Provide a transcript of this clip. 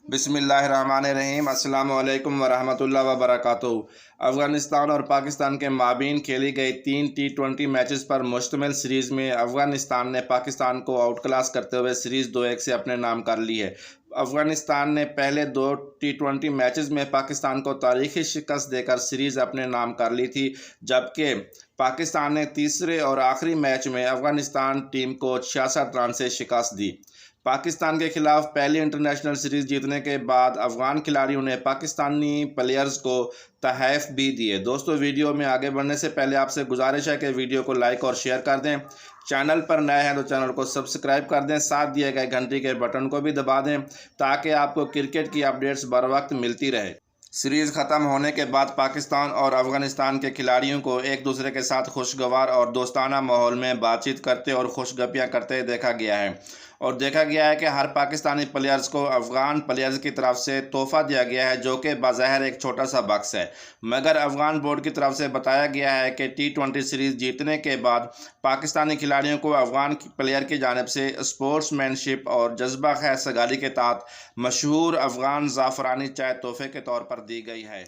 بسم اللہ الرحمن الرحیم۔ السلام علیکم ورحمۃ اللہ وبرکاتہ۔ افغانستان اور پاکستان کے مابین کھیلی گئی 3 T20 میچز پر مشتمل سیریز میں افغانستان نے پاکستان کو آؤٹ کلاس کرتے ہوئے سیریز 2-1 سے اپنے نام کر لی ہے۔ افغانستان نے پہلے 2 T20 میچز میں پاکستان کو تاریخی شکست دے کر سیریز اپنے نام کر لی تھی، جبکہ پاکستان نے تیسرے اور آخری میچ میں افغانستان ٹیم کو 66 رن سے شکست دی۔ پاکستان کے خلاف پہلی انٹرنیشنل سیریز جیتنے کے بعد افغان کھلاڑیوں نے پاکستانی پلیئرز کو تحائف بھی دیے۔ دوستو، ویڈیو میں آگے بڑھنے سے پہلے آپ سے گزارش ہے کہ ویڈیو کو لائک اور شیئر کر دیں۔ چینل پر نئے ہیں تو چینل کو سبسکرائب کر دیں، ساتھ دیے گئے گھنٹی کے بٹن کو بھی دبا دیں تاکہ آپ کو کرکٹ کی اپڈیٹس بر وقت ملتی رہے۔ سیریز ختم ہونے کے بعد پاکستان اور افغانستان کے کھلاڑیوں کو ایک دوسرے کے ساتھ خوشگوار اور دوستانہ ماحول میں بات چیت کرتے اور خوش گپیاں کرتے دیکھا گیا ہے، اور دیکھا گیا ہے کہ ہر پاکستانی پلیئرز کو افغان پلیئرز کی طرف سے تحفہ دیا گیا ہے، جو کہ بظاہر ایک چھوٹا سا باکس ہے، مگر افغان بورڈ کی طرف سے بتایا گیا ہے کہ T20 سیریز جیتنے کے بعد پاکستانی کھلاڑیوں کو افغان پلیئر کی جانب سے اسپورٹس مین شپ اور جذبہ خیر سگالی کے تحت مشہور افغان زعفرانی چائے تحفے کے طور پر دی گئی ہے۔